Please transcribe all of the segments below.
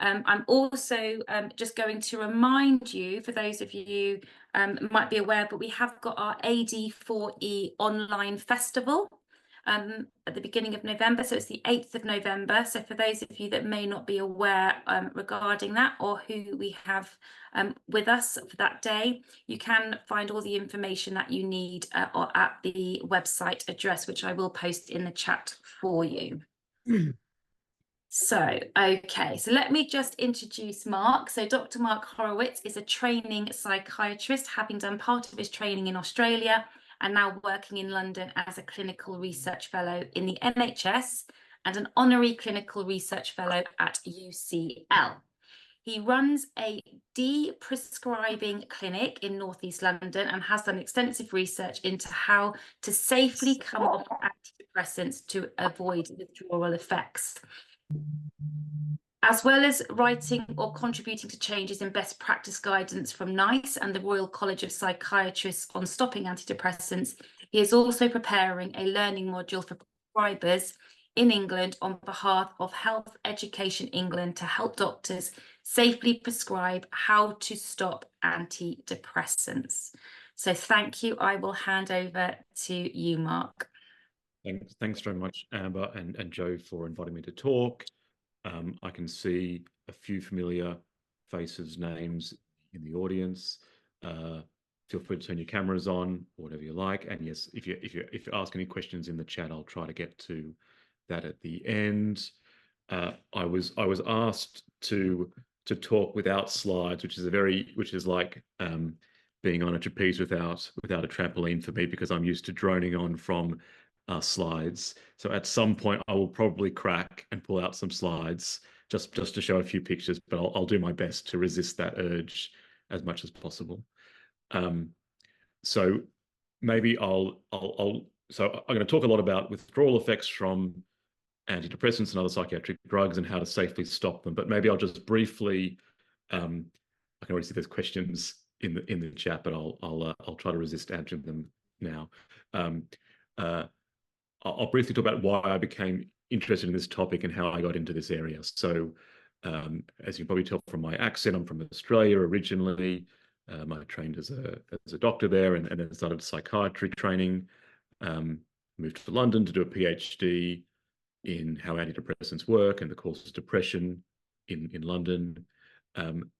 I'm also just going to remind you, for those of you might be aware, but we have got our AD4E online festival at the beginning of November. So it's the 8th of November. So for those of you that may not be aware regarding that, or who we have with us for that day, you can find all the information that you need or at the website address, which I will post in the chat for you. So, okay, so let me just introduce Mark. So Dr. Mark Horowitz is a training psychiatrist, having done part of his training in Australia and now working in London as a clinical research fellow in the NHS and an honorary clinical research fellow at UCL. He runs a de-prescribing clinic in Northeast London and has done extensive research into how to safely come off antidepressants to avoid withdrawal effects. As well as writing or contributing to changes in best practice guidance from NICE and the Royal College of Psychiatrists on stopping antidepressants, he is also preparing a learning module for prescribers in England on behalf of Health Education England to help doctors safely prescribe how to stop antidepressants. So thank you. I will hand over to you, Mark. Thanks very much, Amber and Joe, for inviting me to talk. I can see a few familiar faces, names in the audience. Feel free to turn your cameras on, whatever you like. And yes, if you ask any questions in the chat, I'll try to get to that at the end. I was asked to talk without slides, which is like being on a trapeze without a trampoline for me, because I'm used to droning on from slides. So at some point I will probably crack and pull out some slides just to show a few pictures, but I'll do my best to resist that urge as much as possible. So maybe so I'm going to talk a lot about withdrawal effects from antidepressants and other psychiatric drugs and how to safely stop them. But maybe I'll just briefly, I can already see there's questions in the chat, but I'll try to resist answering them now. I'll briefly talk about why I became interested in this topic and how I got into this area. So, as you can probably tell from my accent, I'm from Australia originally. I trained as a doctor there, and then started psychiatry training. Moved to London to do a PhD in how antidepressants work and the causes of depression in London.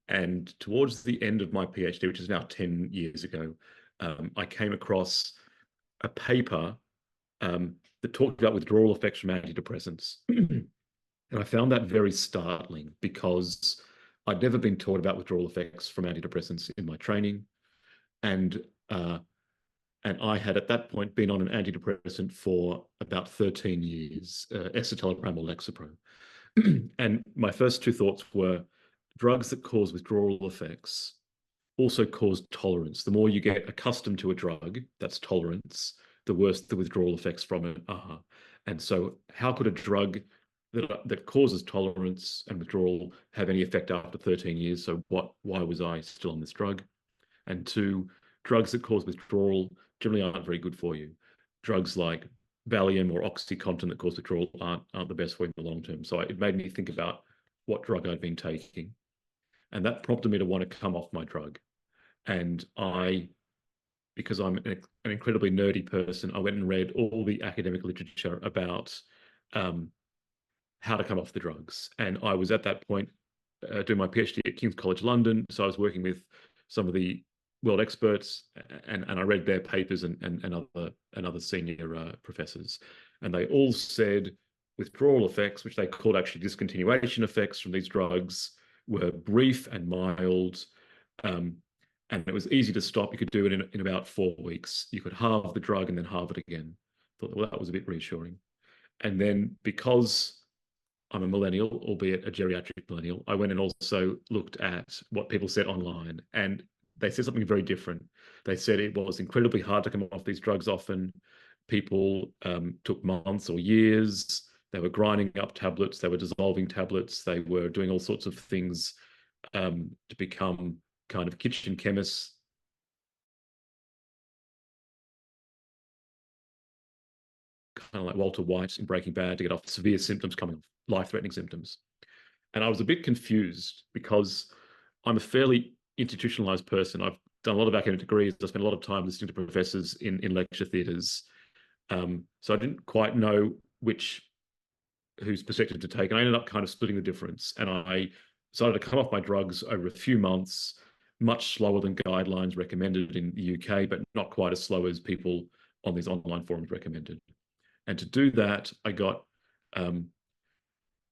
And towards the end of my PhD, which is now 10 years ago, I came across a paper that talked about withdrawal effects from antidepressants. And I found that very startling because I'd never been taught about withdrawal effects from antidepressants in my training. And I had at that point been on an antidepressant for about 13 years, escitalopram or Lexapro. And my first two thoughts were drugs that cause withdrawal effects also cause tolerance. The more you get accustomed to a drug, that's tolerance, the worse the withdrawal effects from it are. And so how could a drug that causes tolerance and withdrawal have any effect after 13 years? So why was I still on this drug? And two, drugs that cause withdrawal generally aren't very good for you. Drugs like Valium or OxyContin that cause withdrawal aren't the best for you in the long term. So it made me think about what drug I'd been taking. And that prompted me to want to come off my drug. And because I'm an incredibly nerdy person, I went and read all the academic literature about how to come off the drugs. And I was at that point doing my PhD at King's College London. So I was working with some of the world experts, and I read their papers and other senior professors. And they all said withdrawal effects, which they called actually discontinuation effects from these drugs, were brief and mild. And it was easy to stop. You could do it in about 4 weeks. You could halve the drug and then halve it again. Thought, well, that was a bit reassuring. And then because I'm a millennial, albeit a geriatric millennial, I went and also looked at what people said online. And they said something very different. They said it was incredibly hard to come off these drugs often. People took months or years. They were grinding up tablets. They were dissolving tablets. They were doing all sorts of things to become kind of kitchen chemists. Kind of like Walter White in Breaking Bad, to get off severe symptoms coming off, life-threatening symptoms. And I was a bit confused because I'm a fairly institutionalized person. I've done a lot of academic degrees. I spent a lot of time listening to professors in lecture theatres. So I didn't quite know whose perspective to take. And I ended up kind of splitting the difference. And I started to come off my drugs over a few months, much slower than guidelines recommended in the UK, but not quite as slow as people on these online forums recommended. And to do that, I got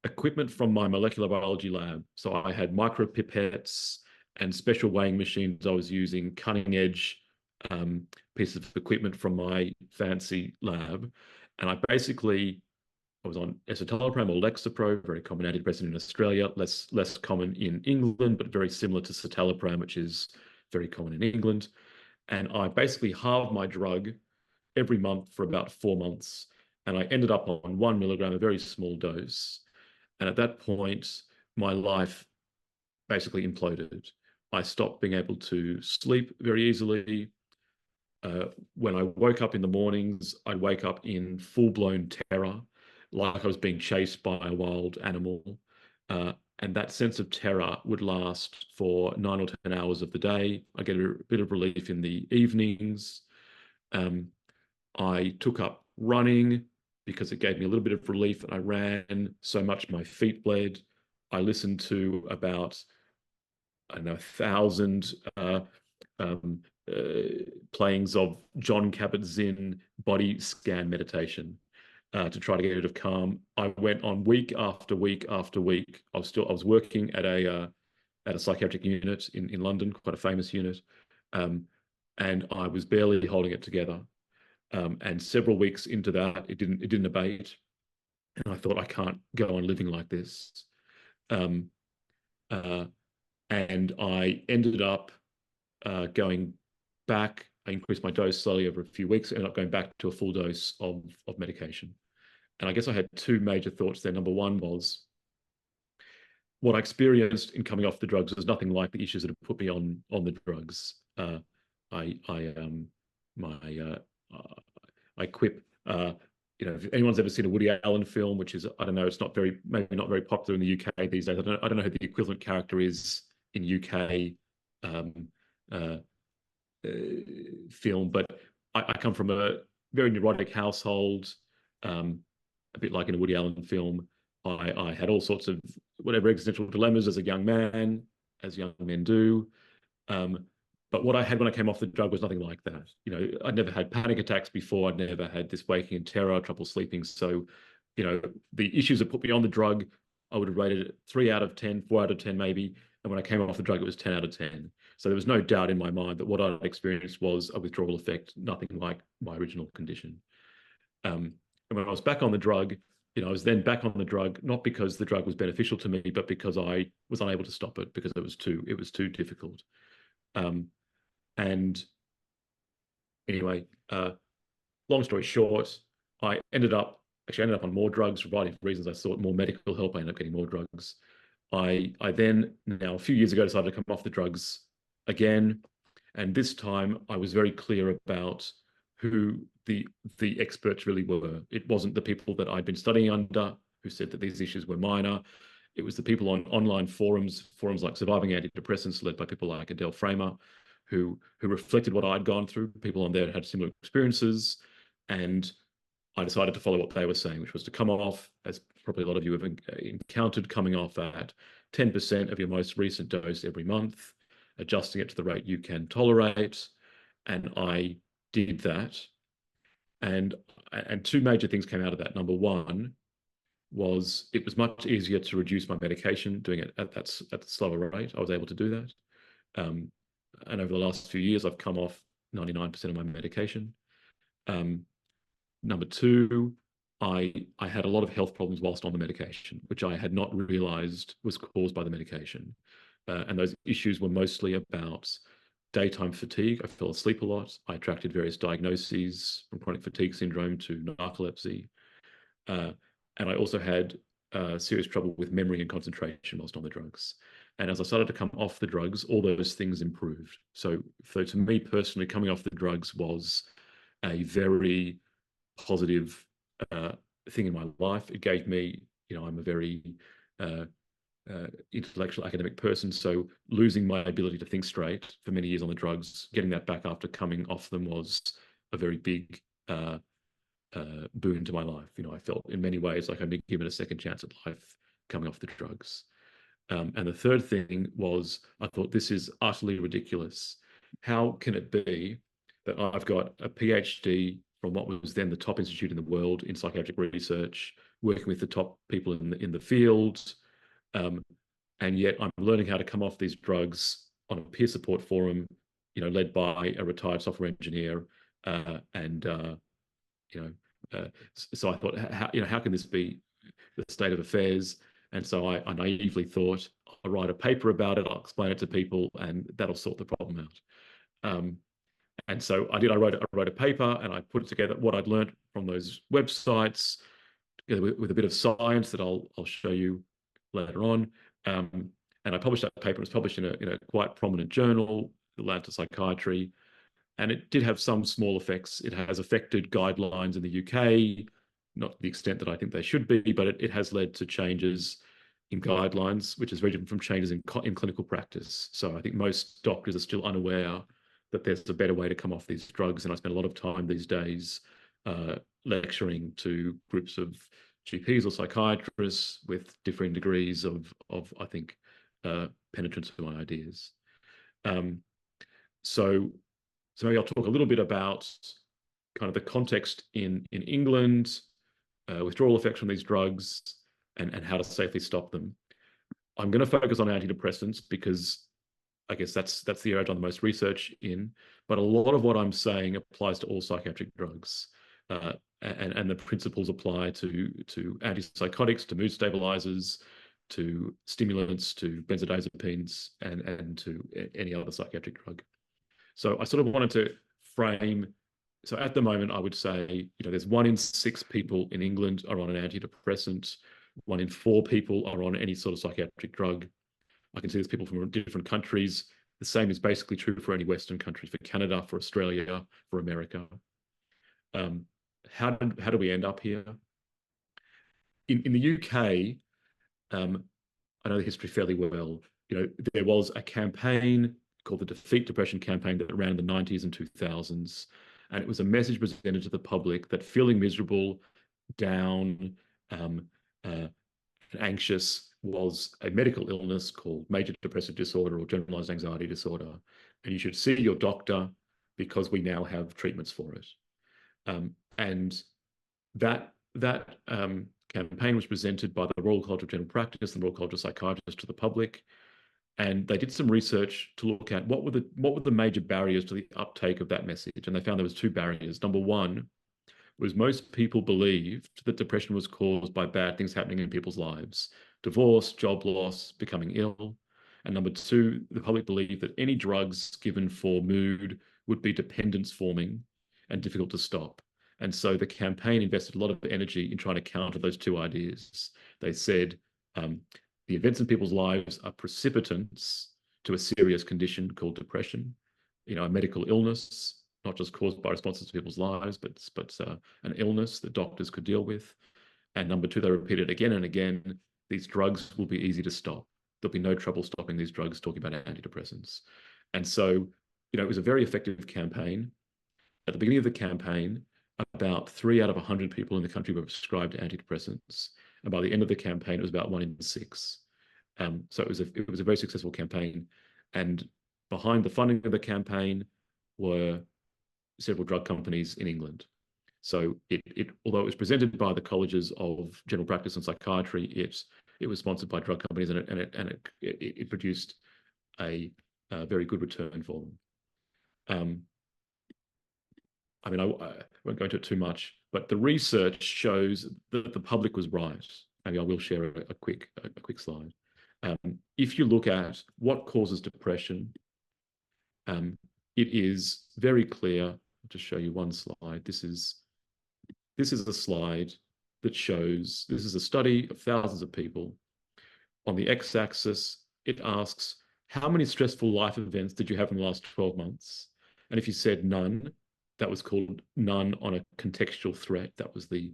equipment from my molecular biology lab. So I had micropipettes and special weighing machines. I was using cutting edge pieces of equipment from my fancy lab. And I was on escitalopram or Lexapro, very common antidepressant in Australia, less common in England, but very similar to citalopram, which is very common in England. And I basically halved my drug every month for about 4 months. And I ended up on 1 milligram, a very small dose. And at that point, my life basically imploded. I stopped being able to sleep very easily. When I woke up in the mornings, I'd wake up in full-blown terror, like I was being chased by a wild animal. And that sense of terror would last for 9 or 10 hours of the day. I get a bit of relief in the evenings. I took up running because it gave me a little bit of relief, and I ran so much my feet bled. I listened to about, I don't know, 1,000 playings of John Kabat-Zinn body scan meditation to try to get rid of calm. I went on week after week after week. I was working at a psychiatric unit in London, quite a famous unit, and I was barely holding it together. And several weeks into that, it didn't abate, and I thought, I can't go on living like this. And I ended up going back. I increased my dose slowly over a few weeks, ended up going back to a full dose of medication. And I guess I had two major thoughts there. Number one was, what I experienced in coming off the drugs was nothing like the issues that had put me on the drugs. I quip. If anyone's ever seen a Woody Allen film, which is, I don't know, it's maybe not very popular in the UK these days. I don't know who the equivalent character is in UK film, but I come from a very neurotic household, a bit like in a Woody Allen film. I had all sorts of whatever existential dilemmas as a young man, as young men do. But what I had when I came off the drug was nothing like that. I'd never had panic attacks before. I'd never had this waking in terror, trouble sleeping. So, the issues that put me on the drug, I would have rated it 3 out of 10, 4 out of 10 maybe. And when I came off the drug, it was 10 out of 10. So there was no doubt in my mind that what I'd experienced was a withdrawal effect, nothing like my original condition. And when I was back on the drug, I was then back on the drug, not because the drug was beneficial to me, but because I was unable to stop it because it was too difficult. And anyway, long story short, I ended up on more drugs for a variety of reasons. I sought more medical help. I ended up getting more drugs. I then, now a few years ago, decided to come off the drugs again. And this time I was very clear about who the experts really were. It wasn't the people that I'd been studying under who said that these issues were minor. It was the people on online forums like Surviving Antidepressants, led by people like Adele Framer, who reflected what I'd gone through. People on there had similar experiences, and I decided to follow what they were saying, which was to come off, as probably a lot of you have encountered, coming off at 10% of your most recent dose every month, adjusting it to the rate you can tolerate. And I did that. And two major things came out of that. Number one was it was much easier to reduce my medication, doing it at the slower rate. I was able to do that. And over the last few years, I've come off 99% of my medication. Number two, I had a lot of health problems whilst on the medication, which I had not realized was caused by the medication. And those issues were mostly about daytime fatigue. I fell asleep a lot. I attracted various diagnoses, from chronic fatigue syndrome to narcolepsy. And I also had serious trouble with memory and concentration whilst on the drugs. And as I started to come off the drugs, all those things improved. So to me personally, coming off the drugs was a very positive thing in my life. It gave me, I'm a very intellectual academic person. So losing my ability to think straight for many years on the drugs, getting that back after coming off them was a very big boon to my life. I felt in many ways like I'd been given a second chance at life coming off the drugs. And the third thing was, I thought, this is utterly ridiculous. How can it be that I've got a PhD from what was then the top institute in the world in psychiatric research, working with the top people in the field, and yet I'm learning how to come off these drugs on a peer support forum, led by a retired software engineer, so I thought, how can this be the state of affairs? And so I naively thought, I'll write a paper about it, I'll explain it to people, and that'll sort the problem out. And so I did. I wrote a paper, and I put it together, what I'd learned from those websites, together with a bit of science that I'll show you later on. And I published that paper. It was published in a quite prominent journal, the Lancet Psychiatry, and it did have some small effects. It has affected guidelines in the UK, not to the extent that I think they should be, but it has led to changes in guidelines, which is very different from changes in clinical practice. So I think most doctors are still unaware that there's a better way to come off these drugs. And I spend a lot of time these days lecturing to groups of GPs or psychiatrists with differing degrees of I think, penetrance of my ideas. So maybe I'll talk a little bit about kind of the context in England, withdrawal effects from these drugs, and how to safely stop them. I'm going to focus on antidepressants because I guess that's the area I've done the most research in, but a lot of what I'm saying applies to all psychiatric drugs. And the principles apply to antipsychotics, to mood stabilizers, to stimulants, to benzodiazepines, and to any other psychiatric drug. So I sort of wanted to frame. So at the moment, I would say, there's 1 in 6 people in England are on an antidepressant. 1 in 4 people are on any sort of psychiatric drug. I can see there's people from different countries. The same is basically true for any Western countries, for Canada, for Australia, for America. How do we end up here? In the UK, I know the history fairly well. There was a campaign called the Defeat Depression campaign that ran in the 90s and 2000s. And it was a message presented to the public that feeling miserable, down, anxious was a medical illness called major depressive disorder or generalized anxiety disorder. And you should see your doctor because we now have treatments for it. And that campaign was presented by the Royal College of General Practice and the Royal College of Psychiatrists to the public. And they did some research to look at what were the major barriers to the uptake of that message. And they found there was 2 barriers. Number one was most people believed that depression was caused by bad things happening in people's lives, divorce, job loss, becoming ill. And number 2, the public believed that any drugs given for mood would be dependence forming and difficult to stop. And so the campaign invested a lot of energy in trying to counter those 2 ideas. They said, the events in people's lives are precipitants to a serious condition called depression, a medical illness, not just caused by responses to people's lives, but an illness that doctors could deal with. And number 2, they repeated again and again, these drugs will be easy to stop. There'll be no trouble stopping these drugs, talking about antidepressants. And so, it was a very effective campaign. At the beginning of the campaign, about 3 out of 100 people in the country were prescribed antidepressants. And by the end of the campaign, it was about 1 in 6. So it was a very successful campaign. And behind the funding of the campaign were several drug companies in England. So although it was presented by the colleges of general practice and psychiatry, it was sponsored by drug companies, and it produced a very good return for them. I won't go into it too much, but the research shows that the public was right. Maybe I will share a quick slide. If you look at what causes depression, it is very clear. I'll just show you one slide. This is a slide that shows, this is a study of thousands of people. On the x-axis, it asks, how many stressful life events did you have in the last 12 months? And if you said none, that was called none on a contextual threat. That was the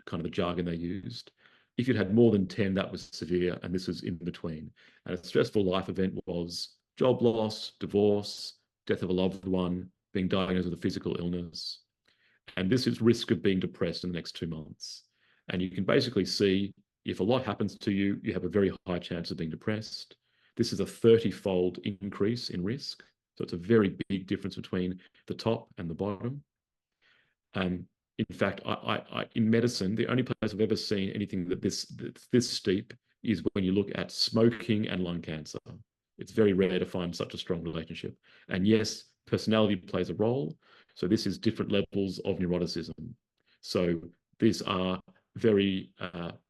kind of the jargon they used. If you'd had more than 10, that was severe, and this was in between. And a stressful life event was job loss, divorce, death of a loved one, being diagnosed with a physical illness. And this is risk of being depressed in the next 2 months. And you can basically see if a lot happens to you, you have a very high chance of being depressed. This is a 30-fold increase in risk. So it's a very big difference between the top and the bottom. In fact, in medicine, the only place I've ever seen anything that's this steep is when you look at smoking and lung cancer. It's very rare to find such a strong relationship. And yes, personality plays a role. So this is different levels of neuroticism. So these are very,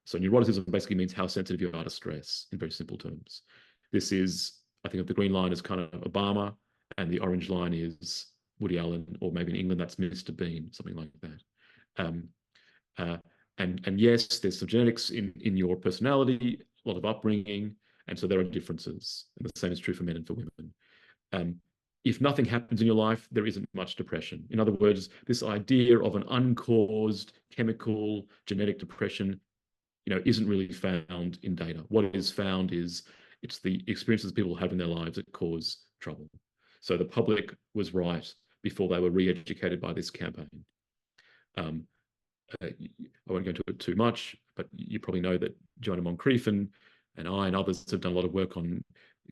so neuroticism basically means how sensitive you are to stress in very simple terms. This is, I think of the green line as kind of Obama, and the orange line is Woody Allen, or maybe in England that's Mr. Bean, something like that. And yes, there's some genetics in your personality, a lot of upbringing, and so there are differences. And the same is true for men and for women. If nothing happens in your life, there isn't much depression. In other words, this idea of an uncaused chemical genetic depression, isn't really found in data. What is found is it's the experiences people have in their lives that cause trouble. So the public was right before they were re-educated by this campaign. I won't go into it too much, but you probably know that Joanna Moncrief and I and others have done a lot of work on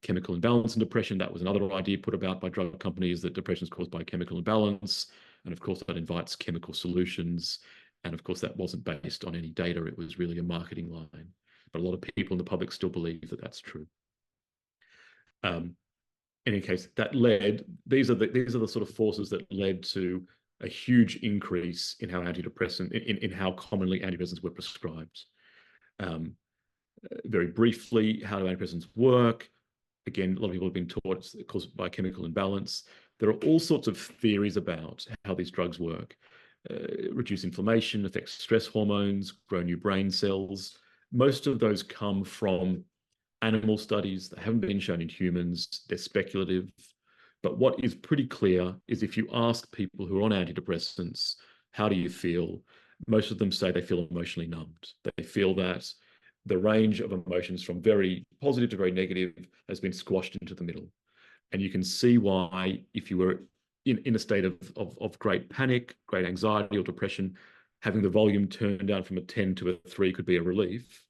chemical imbalance and depression. That was another idea put about by drug companies, that depression is caused by chemical imbalance. And of course, that invites chemical solutions. And of course, that wasn't based on any data. It was really a marketing line. But a lot of people in the public still believe that that's true. In any case, that led, these are the sort of forces that led to a huge increase in how in how commonly antidepressants were prescribed. Very briefly, how do antidepressants work? Again, a lot of people have been taught it's caused by chemical imbalance. There are all sorts of theories about how these drugs work. Reduce inflammation, affect stress hormones, grow new brain cells. Most of those come from animal studies that haven't been shown in humans. They're speculative. But what is pretty clear is if you ask people who are on antidepressants, how do you feel? Most of them say they feel emotionally numbed. They feel that the range of emotions from very positive to very negative has been squashed into the middle. And you can see why, if you were in a state of great panic, great anxiety or depression, having the volume turned down from a 10 to a 3 could be a relief.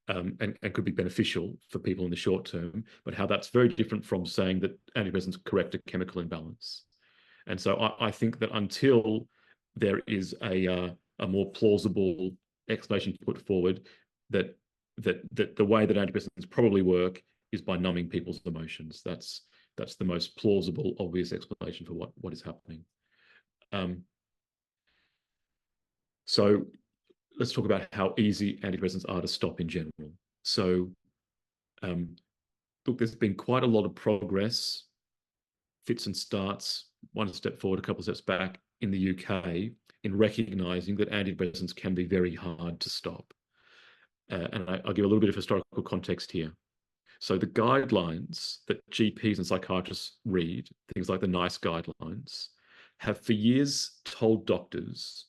And could be beneficial for people in the short term, but how that's very different from saying that antidepressants correct a chemical imbalance. And so I think that until there is a more plausible explanation put forward, that the way that antidepressants probably work is by numbing people's emotions. That's the most plausible, obvious explanation for what is happening. So let's talk about how easy antidepressants are to stop in general. So, look, there's been quite a lot of progress, fits and starts, one step forward, a couple of steps back in the UK, in recognizing that antidepressants can be very hard to stop. And I'll give a little bit of historical context here. So the guidelines that GPs and psychiatrists read, things like the NICE guidelines, have for years told doctors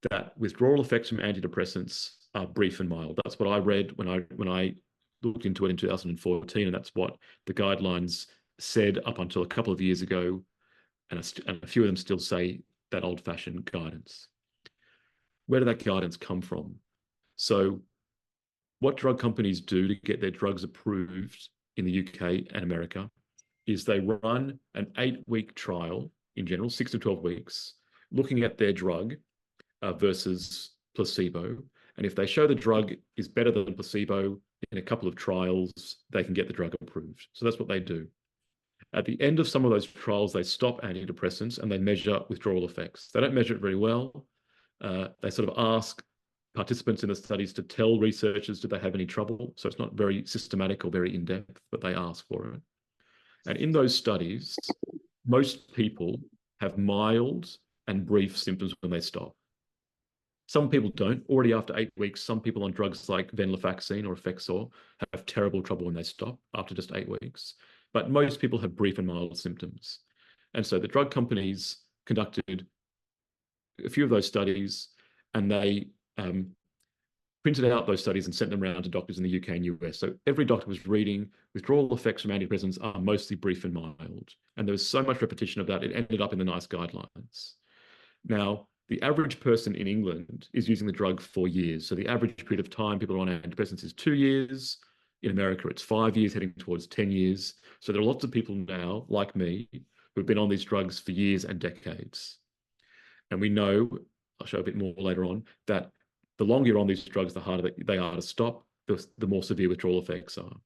that withdrawal effects from antidepressants are brief and mild. That's what I read when I looked into it in 2014, and that's what the guidelines said up until a couple of years ago, and a few of them still say that old-fashioned guidance. Where did that guidance come from? So what drug companies do to get their drugs approved in the UK and America is they run an 8-week trial, in general, 6 to 12 weeks, looking at their drug versus placebo. And if they show the drug is better than placebo in a couple of trials, they can get the drug approved. So that's what they do. At the end of some of those trials, they stop antidepressants and they measure withdrawal effects. They don't measure it very well. They sort of ask participants in the studies to tell researchers, do they have any trouble? So it's not very systematic or very in-depth, but they ask for it. And in those studies, most people have mild and brief symptoms when they stop. Some people don't. Already after 8 weeks, some people on drugs like venlafaxine or Effexor have terrible trouble when they stop after just 8 weeks. But most people have brief and mild symptoms. And so the drug companies conducted a few of those studies, and they printed out those studies and sent them around to doctors in the UK and US. So every doctor was reading withdrawal effects from antidepressants are mostly brief and mild. And there was so much repetition of that, it ended up in the NICE guidelines. Now, the average person in England is using the drug for years. So the average period of time people are on antidepressants is 2 years. In America, it's 5 years, heading towards 10 years. So there are lots of people now, like me, who've been on these drugs for years and decades. And we know, I'll show a bit more later on, that the longer you're on these drugs, the harder they are to stop, the more severe withdrawal effects are.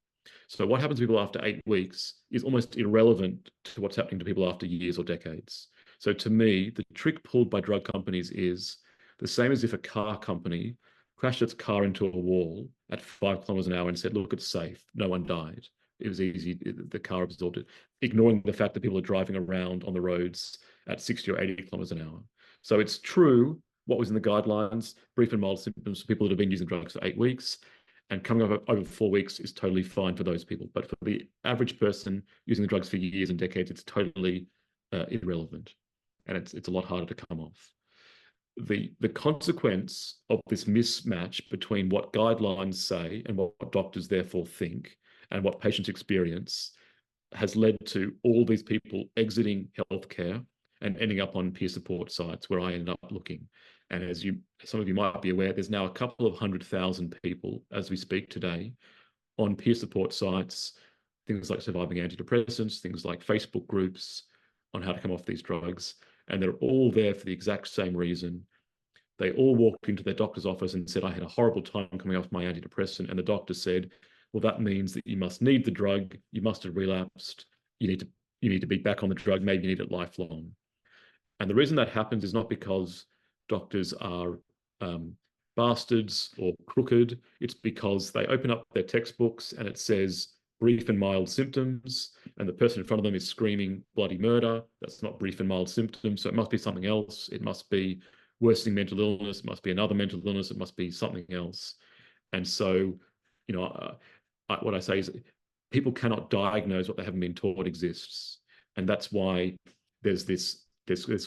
So what happens to people after 8 weeks is almost irrelevant to what's happening to people after years or decades. So to me, the trick pulled by drug companies is the same as if a car company crashed its car into a wall at 5 kilometers an hour and said, look, it's safe. No one died. It was easy. The car absorbed it, ignoring the fact that people are driving around on the roads at 60 or 80 kilometers an hour. So it's true what was in the guidelines, brief and mild symptoms for people that have been using drugs for 8 weeks, and coming up over 4 weeks is totally fine for those people. But for the average person using the drugs for years and decades, it's totally irrelevant. And it's a lot harder to come off. The consequence of this mismatch between what guidelines say and what doctors therefore think and what patients experience has led to all these people exiting healthcare and ending up on peer support sites where I ended up looking. And as some of you might be aware, there's now a couple of 100,000 people as we speak today on peer support sites, things like surviving antidepressants, things like Facebook groups on how to come off these drugs. And they're all there for the exact same reason. They all walked into their doctor's office and said, I had a horrible time coming off my antidepressant. And the doctor said, well, that means that you must need the drug. You must have relapsed. You need to be back on the drug. Maybe you need it lifelong. And the reason that happens is not because doctors are bastards or crooked. It's because they open up their textbooks and it says brief and mild symptoms, and the person in front of them is screaming bloody murder. That's not brief and mild symptoms. So it must be something else. It must be worsening mental illness. It must be another mental illness. It must be something else. And so, what I say is people cannot diagnose what they haven't been taught exists. And that's why there's this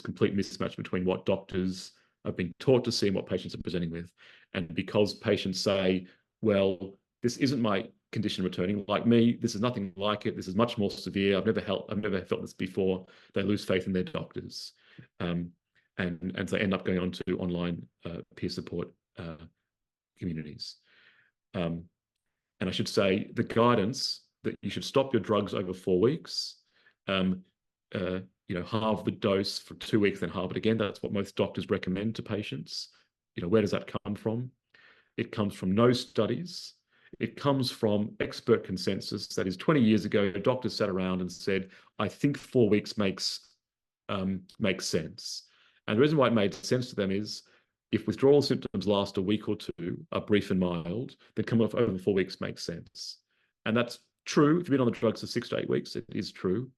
complete mismatch between what doctors have been taught to see and what patients are presenting with. And because patients say, well, this isn't my condition returning, like me, this is nothing like it, this is much more severe, I've never felt this before, they lose faith in their doctors. And they end up going on to online peer support communities. And I should say the guidance that you should stop your drugs over 4 weeks, halve the dose for 2 weeks, then halve it again. That's what most doctors recommend to patients. Where does that come from? It comes from no studies. It comes from expert consensus. That is, 20 years ago, doctors sat around and said, I think 4 weeks makes sense. And the reason why it made sense to them is if withdrawal symptoms last a week or two, are brief and mild, then coming off over 4 weeks makes sense. And that's true. If you've been on the drugs for 6 to 8 weeks, it is true.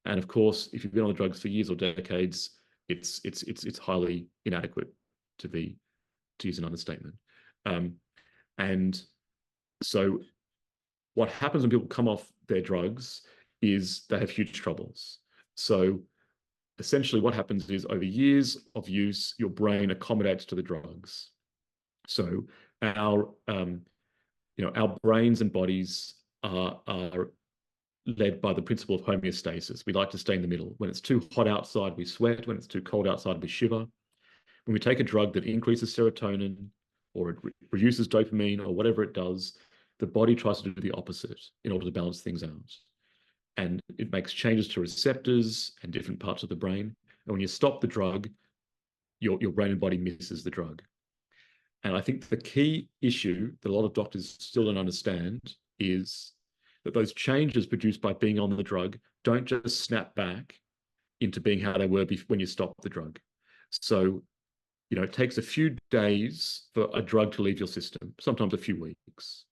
And of course, if you've been on the drugs for years or decades, it's highly inadequate to use an understatement. And so what happens when people come off their drugs is they have huge troubles. So essentially what happens is over years of use, your brain accommodates to the drugs. So our brains and bodies are led by the principle of homeostasis. We like to stay in the middle. When it's too hot outside, we sweat. When it's too cold outside, we shiver. When we take a drug that increases serotonin or it reduces dopamine or whatever it does, the body tries to do the opposite in order to balance things out. And it makes changes to receptors and different parts of the brain. And when you stop the drug, your brain and body misses the drug. And I think the key issue that a lot of doctors still don't understand is that those changes produced by being on the drug don't just snap back into being how they were when you stop the drug. So, it takes a few days for a drug to leave your system, sometimes a few weeks.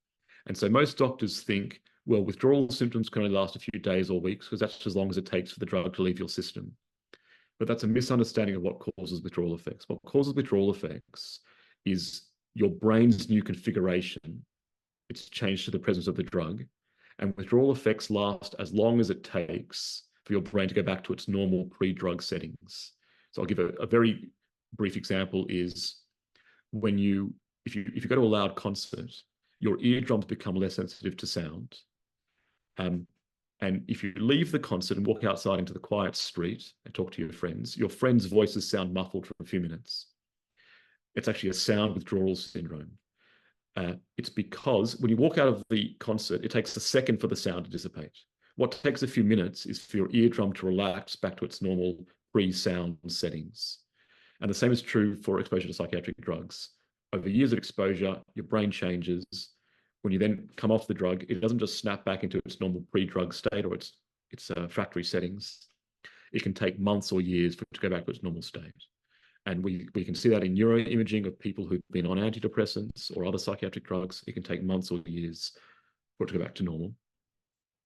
And so most doctors think, well, withdrawal symptoms can only last a few days or weeks because that's as long as it takes for the drug to leave your system. But that's a misunderstanding of what causes withdrawal effects. What causes withdrawal effects is your brain's new configuration. It's changed to the presence of the drug. And withdrawal effects last as long as it takes for your brain to go back to its normal pre-drug settings. So I'll give a very brief example is when you if you go to a loud concert, your eardrums become less sensitive to sound. And if you leave the concert and walk outside into the quiet street and talk to your friends' voices sound muffled for a few minutes. It's actually a sound withdrawal syndrome. It's because when you walk out of the concert, it takes a second for the sound to dissipate. What takes a few minutes is for your eardrum to relax back to its normal pre-sound settings. And the same is true for exposure to psychiatric drugs. Over years of exposure, your brain changes. When you then come off the drug, it doesn't just snap back into its normal pre-drug state or its factory settings. It can take months or years for it to go back to its normal state. And we can see that in neuroimaging of people who've been on antidepressants or other psychiatric drugs. It can take months or years for it to go back to normal.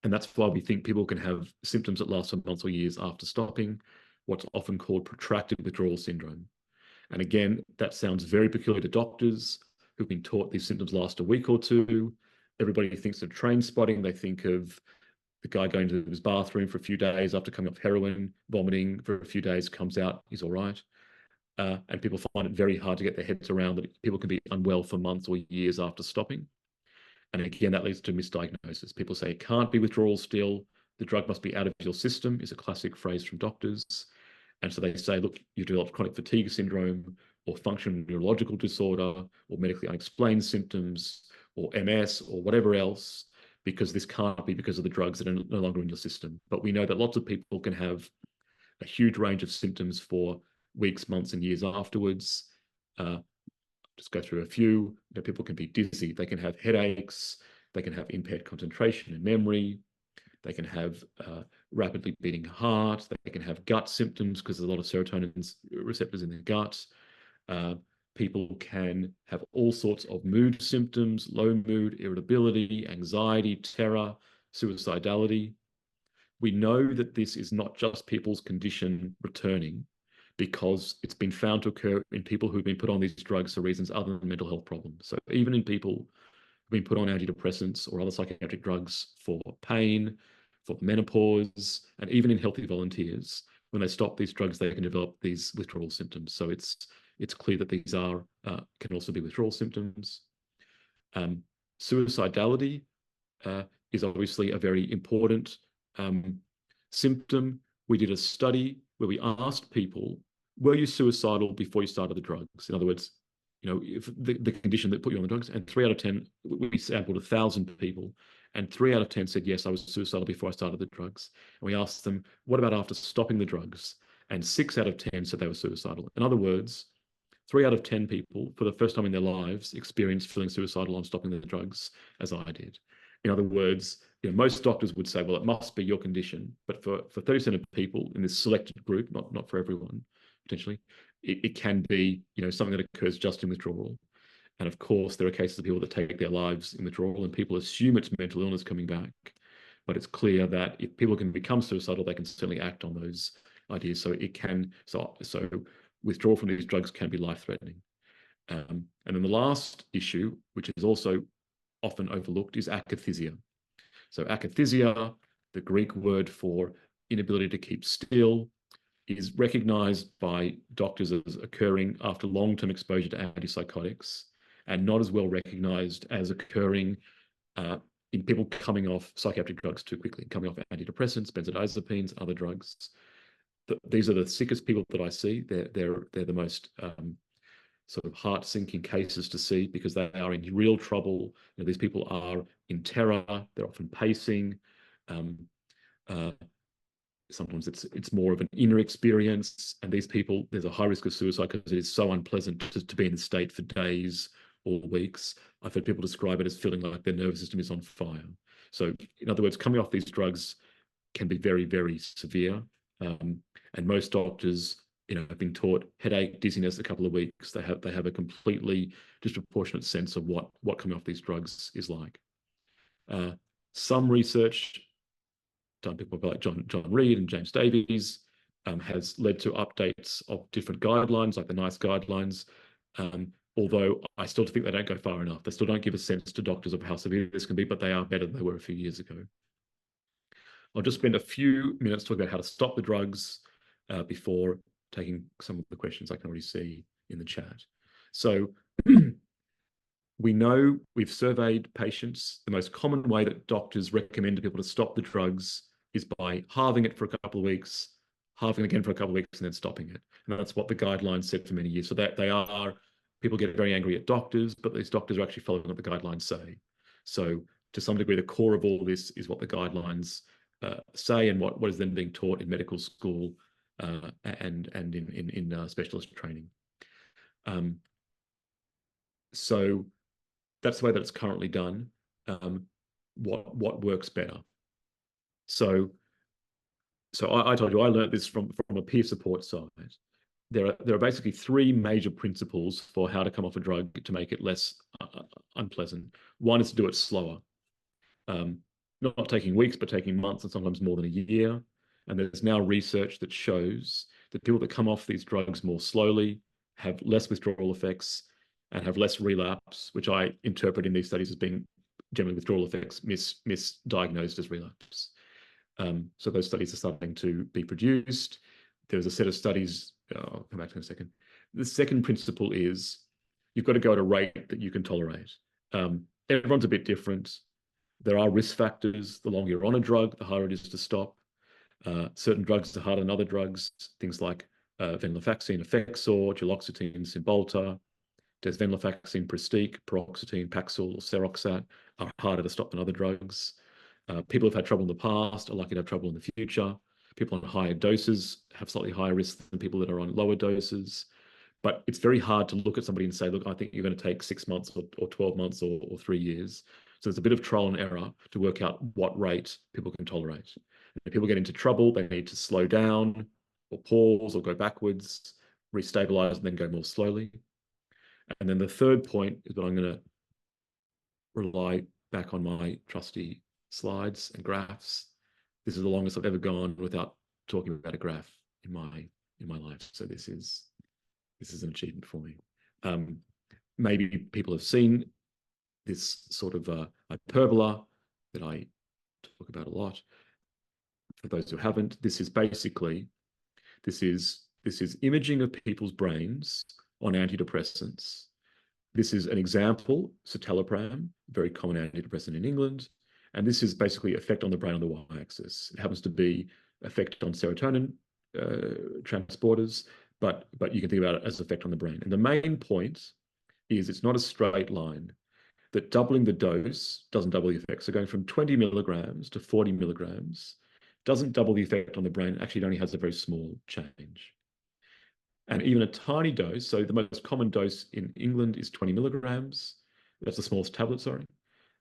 And that's why we think people can have symptoms that last for months or years after stopping, what's often called protracted withdrawal syndrome. And again, that sounds very peculiar to doctors who've been taught these symptoms last a week or two. Everybody thinks of train spotting. They think of the guy going to his bathroom for a few days after coming off heroin, vomiting for a few days, comes out, he's all right. And people find it very hard to get their heads around that people can be unwell for months or years after stopping. And again, that leads to misdiagnosis. People say it can't be withdrawal still. The drug must be out of your system, is a classic phrase from doctors. And so they say, look, you developed chronic fatigue syndrome or functional neurological disorder or medically unexplained symptoms or MS or whatever else, because this can't be because of the drugs that are no longer in your system. But we know that lots of people can have a huge range of symptoms for weeks, months, and years afterwards. Just go through a few. People can be dizzy. They can have headaches. They can have impaired concentration and memory. They can have rapidly beating heart. They can have gut symptoms because there's a lot of serotonin receptors in their gut. People can have all sorts of mood symptoms, low mood, irritability, anxiety, terror, suicidality. We know that this is not just people's condition returning, because it's been found to occur in people who've been put on these drugs for reasons other than mental health problems. So even in people who've been put on antidepressants or other psychiatric drugs for pain, for menopause, and even in healthy volunteers, when they stop these drugs, they can develop these withdrawal symptoms. So it's clear that these are can also be withdrawal symptoms. Suicidality is obviously a very important symptom. We did a study where we asked people, were you suicidal before you started the drugs? In other words, if the condition that put you on the drugs, and 3 out of 10, we sampled 1,000 people, and 3 out of 10 said, yes, I was suicidal before I started the drugs. And we asked them, what about after stopping the drugs? And 6 out of 10 said they were suicidal. In other words, 3 out of 10 people, for the first time in their lives, experienced feeling suicidal on stopping the drugs, as I did. In other words, most doctors would say, well, it must be your condition. But for 30% of people in this selected group, not for everyone, potentially, it can be, something that occurs just in withdrawal. And of course, there are cases of people that take their lives in withdrawal and people assume it's mental illness coming back. But it's clear that if people can become suicidal, they can certainly act on those ideas. So so withdrawal from these drugs can be life-threatening. And then the last issue, which is also often overlooked, is akathisia. So akathisia, the Greek word for inability to keep still, is recognized by doctors as occurring after long-term exposure to antipsychotics, and not as well recognized as occurring in people coming off psychiatric drugs too quickly, coming off antidepressants, benzodiazepines, other drugs. These are the sickest people that I see. They're the most sort of heart-sinking cases to see, because they are in real trouble. These people are in terror. They're often pacing. Sometimes it's more of an inner experience, and these people, there's a high risk of suicide because it is so unpleasant to be in the state for days or weeks. I've heard people describe it as feeling like their nervous system is on fire. So in other words, coming off these drugs can be very, very severe. And most doctors, have been taught headache, dizziness, a couple of weeks. They have a completely disproportionate sense of what coming off these drugs is like. Some research done by people like John Reed and James Davies has led to updates of different guidelines, like the NICE guidelines. Although I still think they don't go far enough. They still don't give a sense to doctors of how severe this can be, but they are better than they were a few years ago. I'll just spend a few minutes talking about how to stop the drugs before taking some of the questions I can already see in the chat. So We know we've surveyed patients. The most common way that doctors recommend to people to stop the drugs is by halving it for a couple of weeks, halving again for a couple of weeks, and then stopping it. And that's what the guidelines said for many years. So that people get very angry at doctors, but these doctors are actually following what the guidelines say. So to some degree, the core of all this is what the guidelines say, and what is then being taught in medical school and in specialist training. So that's the way that it's currently done. What works better? So I told you I learned this from a peer support side. There are basically three major principles for how to come off a drug to make it less unpleasant. One is to do it slower, not taking weeks, but taking months and sometimes more than a year. And there's now research that shows that people that come off these drugs more slowly have less withdrawal effects and have less relapse, which I interpret in these studies as being generally withdrawal effects misdiagnosed as relapse. So those studies are starting to be produced. There's a set of studies, I'll come back to in a second. The second principle is you've got to go at a rate that you can tolerate. Everyone's a bit different. There are risk factors. The longer you're on a drug, the harder it is to stop. Certain drugs are harder than other drugs, things like venlafaxine, Effexor, duloxetine, Cymbalta, desvenlafaxine, Pristique, paroxetine, Paxil, or Seroxat are harder to stop than other drugs. People who've had trouble in the past are likely to have trouble in the future. People on higher doses have slightly higher risk than people that are on lower doses. But it's very hard to look at somebody and say, look, I think you're going to take 6 months or 12 months or 3 years. So there's a bit of trial and error to work out what rate people can tolerate. And if people get into trouble, they need to slow down or pause or go backwards, restabilize, and then go more slowly. And then the third point is what I'm going to rely back on my trusty slides and graphs. This is the longest I've ever gone without talking about a graph in my life. So this is an achievement for me. Maybe people have seen this sort of hyperbola that I talk about a lot. For those who haven't, this is imaging of people's brains on antidepressants. This is an example, citalopram, very common antidepressant in England. And this is basically effect on the brain on the y-axis. It happens to be effect on serotonin transporters, but you can think about it as effect on the brain. And the main point is it's not a straight line, that doubling the dose doesn't double the effect. So going from 20 milligrams to 40 milligrams doesn't double the effect on the brain. Actually, it only has a very small change. And even a tiny dose, so the most common dose in England is 20 milligrams. That's the smallest tablet, sorry.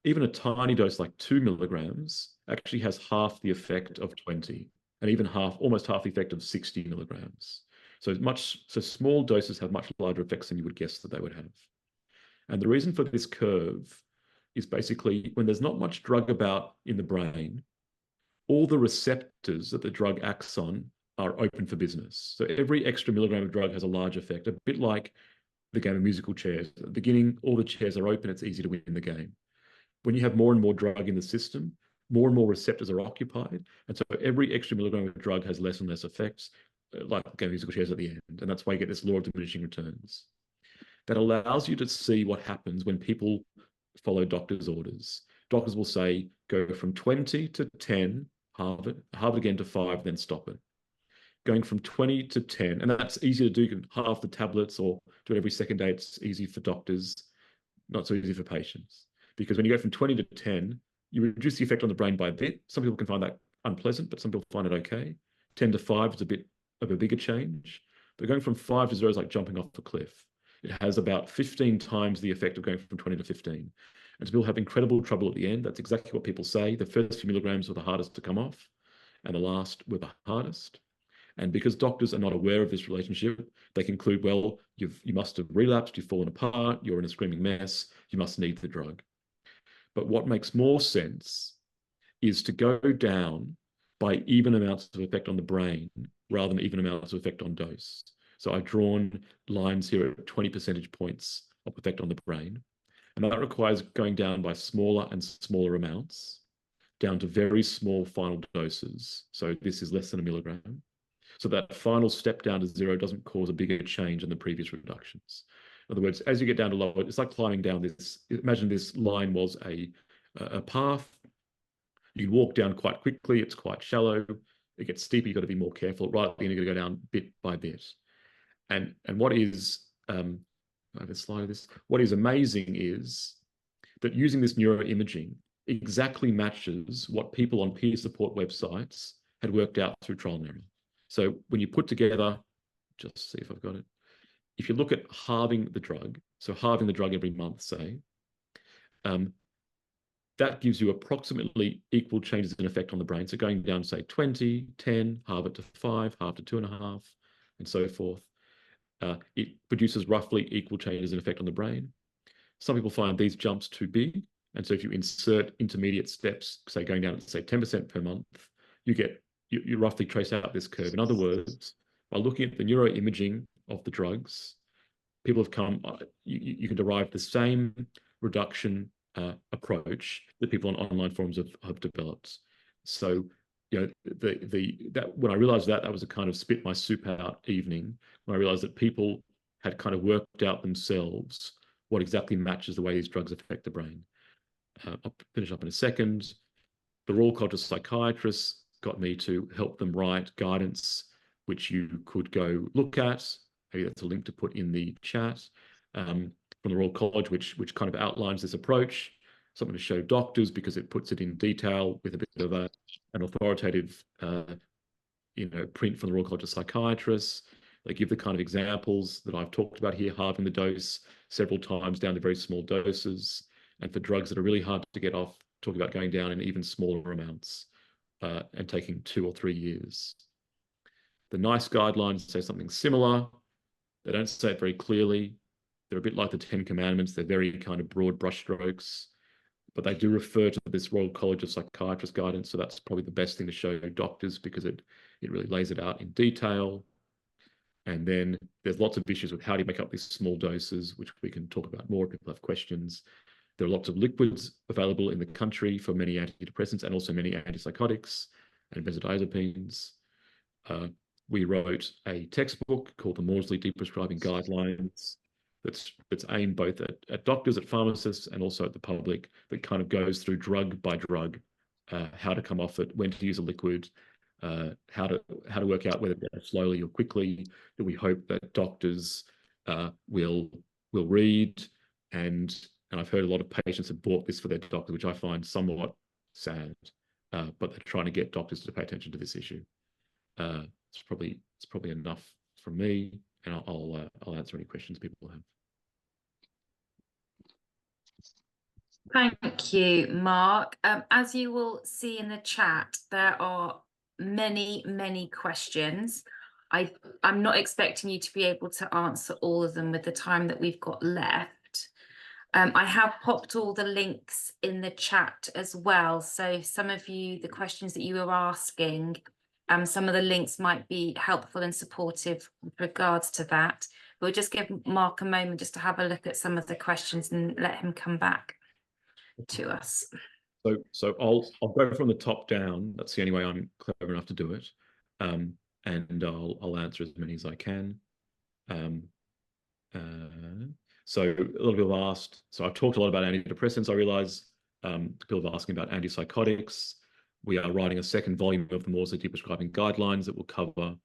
Even a tiny dose like 2 milligrams actually has half the effect of 20, and even almost half the effect of 60 milligrams. So small doses have much larger effects than you would guess that they would have. And the reason for this curve is basically when there's not much drug about in the brain, all the receptors that the drug acts on are open for business. So every extra milligram of drug has a large effect, a bit like the game of musical chairs. At the beginning, all the chairs are open, it's easy to win the game. When you have more and more drug in the system, more and more receptors are occupied. And so every extra milligram of drug has less and less effects, like the game of musical chairs at the end. And that's why you get this law of diminishing returns. That allows you to see what happens when people follow doctors' orders. Doctors will say, go from 20 to 10, halve it again to 5, then stop it. Going from 20 to 10, and that's easy to do. You can halve the tablets or do it every second day. It's easy for doctors, not so easy for patients. Because when you go from 20 to 10, you reduce the effect on the brain by a bit. Some people can find that unpleasant, but some people find it okay. 10 to 5 is a bit of a bigger change. But going from 5 to 0 is like jumping off a cliff. It has about 15 times the effect of going from 20 to 15. And so people have incredible trouble at the end. That's exactly what people say. The first few milligrams were the hardest to come off, and the last were the hardest. And because doctors are not aware of this relationship, they conclude, well, you must have relapsed, you've fallen apart, you're in a screaming mess, you must need the drug. But what makes more sense is to go down by even amounts of effect on the brain rather than even amounts of effect on dose. So I've drawn lines here at 20 percentage points of effect on the brain. And that requires going down by smaller and smaller amounts, down to very small final doses. So this is less than a milligram. So that final step down to 0 doesn't cause a bigger change in the previous reductions. In other words, as you get down to lower, it's like climbing down this. Imagine this line was a path. You can walk down quite quickly. It's quite shallow. It gets steeper. You've got to be more careful. Right at the end, you're going to go down bit by bit. And what is I have a slide of this. What is amazing is that using this neuroimaging exactly matches what people on peer support websites had worked out through trial and error. So when you put together, just see if I've got it. If you look at halving the drug, so halving the drug every month, say, that gives you approximately equal changes in effect on the brain. So going down, say, 20, 10, halve it to 5, halve to 2.5, and so forth. It produces roughly equal changes in effect on the brain. Some people find these jumps too big. And so if you insert intermediate steps, say going down to say 10% per month, you roughly trace out this curve. In other words, by looking at the neuroimaging of the drugs, people have come, you can derive the same reduction approach that people on online forums have developed. So, you know, when I realized that was a kind of spit my soup out evening, when I realized that people had kind of worked out themselves what exactly matches the way these drugs affect the brain. I'll finish up in a second. The Royal College of Psychiatrists got me to help them write guidance, which you could go look at. Maybe that's a link to put in the chat from the Royal College, which kind of outlines this approach, something to show doctors because it puts it in detail with a bit of an authoritative print from the Royal College of Psychiatrists. They give the kind of examples that I've talked about here, halving the dose several times down to very small doses. And for drugs that are really hard to get off, talking about going down in even smaller amounts and taking 2 or 3 years. The NICE guidelines say something similar. They don't say it very clearly. They're a bit like the 10 Commandments. They're very kind of broad brushstrokes, but they do refer to this Royal College of Psychiatrists guidance. So that's probably the best thing to show doctors because it really lays it out in detail. And then there's lots of issues with how do you make up these small doses, which we can talk about more if people have questions. There are lots of liquids available in the country for many antidepressants and also many antipsychotics and benzodiazepines. We wrote a textbook called the Maudsley Deprescribing Guidelines that's aimed both at doctors, at pharmacists, and also at the public, that kind of goes through drug by drug, how to come off it, when to use a liquid, how to work out whether to go slowly or quickly, that we hope that doctors will read. And I've heard a lot of patients have bought this for their doctor, which I find somewhat sad, but they're trying to get doctors to pay attention to this issue. It's probably enough from me, and I'll answer any questions people have. Thank you, Mark. As you will see in the chat, there are many questions. I'm not expecting you to be able to answer all of them with the time that we've got left. I have popped all the links in the chat as well. So some of you, the questions that you were asking, some of the links might be helpful and supportive with regards to that. We'll just give Mark a moment just to have a look at some of the questions and let him come back to us. So I'll go from the top down. That's the only way I'm clever enough to do it. And I'll answer as many as I can. So a lot of people have asked, so I've talked a lot about antidepressants. I realize people are asking about antipsychotics. We are writing a second volume of the Maudsley Deprescribing Guidelines that will cover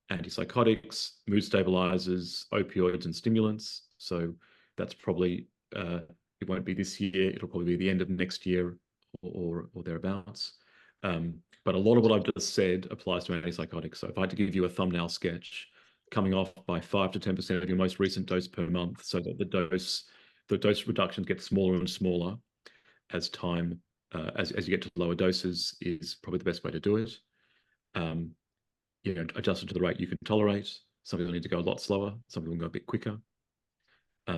antipsychotics, mood stabilizers, opioids, and stimulants. So that's probably, it won't be this year, it'll probably be the end of next year or thereabouts. But a lot of what I've just said applies to antipsychotics. So if I had to give you a thumbnail sketch, coming off by 5 to 10% of your most recent dose per month, so that the dose reductions get smaller and smaller as time, as you get to lower doses, is probably the best way to do it. Adjusted to the rate you can tolerate. Some people need to go a lot slower. Some people can go a bit quicker. Are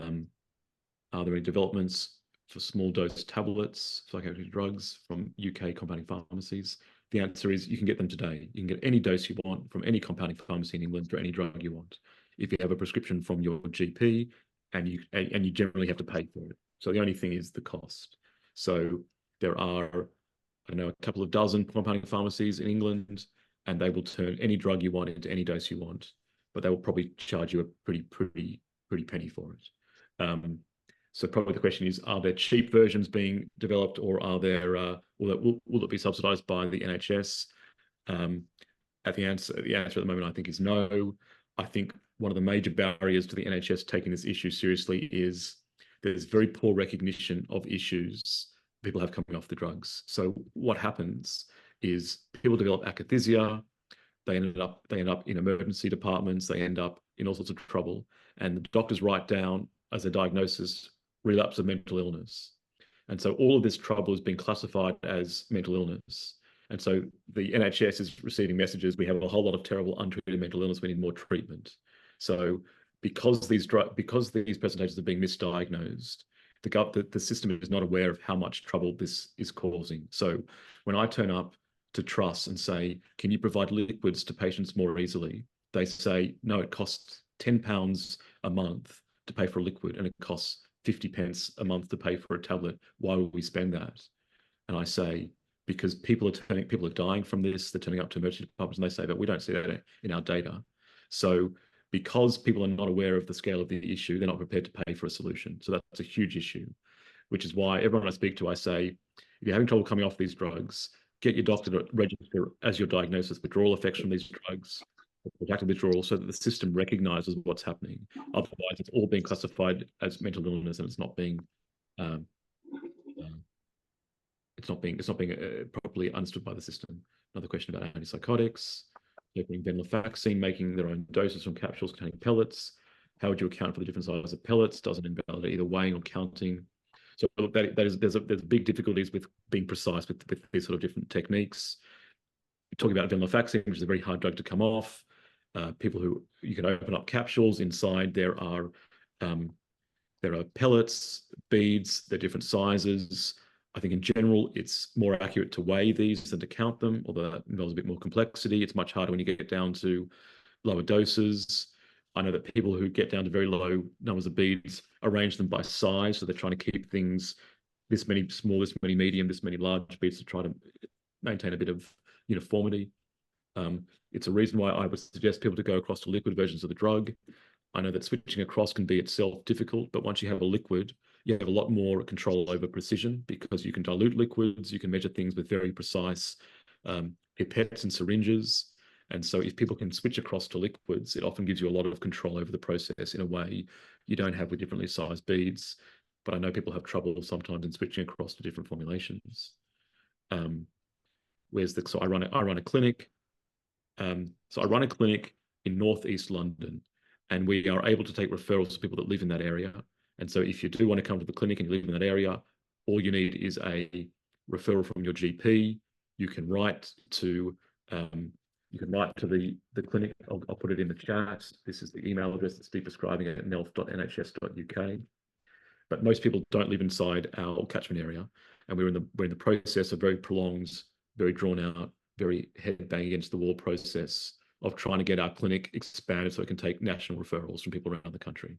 there any developments for small dose tablets, psychoactive drugs from UK compounding pharmacies? The answer is you can get them today. You can get any dose you want from any compounding pharmacy in England for any drug you want. If you have a prescription from your GP, and you generally have to pay for it. So the only thing is the cost. So there are, I know, a couple of dozen compounding pharmacies in England, and they will turn any drug you want into any dose you want, but they will probably charge you a pretty pretty penny for it. So probably the question is, are there cheap versions being developed, or are there will it be subsidized by the NHS? The answer at the moment, I think, is no. I think one of the major barriers to the NHS taking this issue seriously is there's very poor recognition of issues people have coming off the drugs. So what happens is people develop akathisia, they end up in emergency departments, they end up in all sorts of trouble, and the doctors write down as a diagnosis relapse of mental illness. And so all of this trouble is being classified as mental illness. And so the NHS is receiving messages, we have a whole lot of terrible untreated mental illness, we need more treatment. So because these presentations are being misdiagnosed, the system is not aware of how much trouble this is causing. So when I turn up to trusts and say, can you provide liquids to patients more easily? They say, no, it costs £10 a month to pay for a liquid, and it costs 50 pence a month to pay for a tablet. Why would we spend that? And I say, because people are dying from this, they're turning up to emergency departments, and they say, but we don't see that in our data. So because people are not aware of the scale of the issue, they're not prepared to pay for a solution. So that's a huge issue, which is why everyone I speak to, I say, if you're having trouble coming off these drugs, get your doctor to register as your diagnosis withdrawal effects from these drugs, protracted withdrawal, so that the system recognizes what's happening. Otherwise, it's all being classified as mental illness, and it's not being properly understood by the system. Another question about antipsychotics, taking venlafaxine, making their own doses from capsules containing pellets. How would you account for the different sizes of pellets? Doesn't invalidate either weighing or counting. So there's big difficulties with being precise with these sort of different techniques. Talking about venlafaxine, which is a very hard drug to come off. People who you can open up capsules inside. There are pellets, beads. They're different sizes. I think in general, it's more accurate to weigh these than to count them, although that involves a bit more complexity. It's much harder when you get down to lower doses. I know that people who get down to very low numbers of beads arrange them by size. So they're trying to keep things this many small, this many medium, this many large beads to try to maintain a bit of uniformity. It's a reason why I would suggest people to go across to liquid versions of the drug. I know that switching across can be itself difficult, but once you have a liquid, you have a lot more control over precision, because you can dilute liquids, you can measure things with very precise pipettes and syringes. And so if people can switch across to liquids, it often gives you a lot of control over the process in a way you don't have with differently sized beads. But I know people have trouble sometimes in switching across to different formulations. So I run a clinic. So I run a clinic in northeast London, and we are able to take referrals to people that live in that area. And so if you do want to come to the clinic and you live in that area, all you need is a referral from your GP. You can write to the clinic. I'll put it in the chat. This is the email address that's speakprescribing@nelf.nhs.uk. But most people don't live inside our catchment area, and we're in the process of very prolonged, very drawn out, very head bang against the wall process of trying to get our clinic expanded so it can take national referrals from people around the country.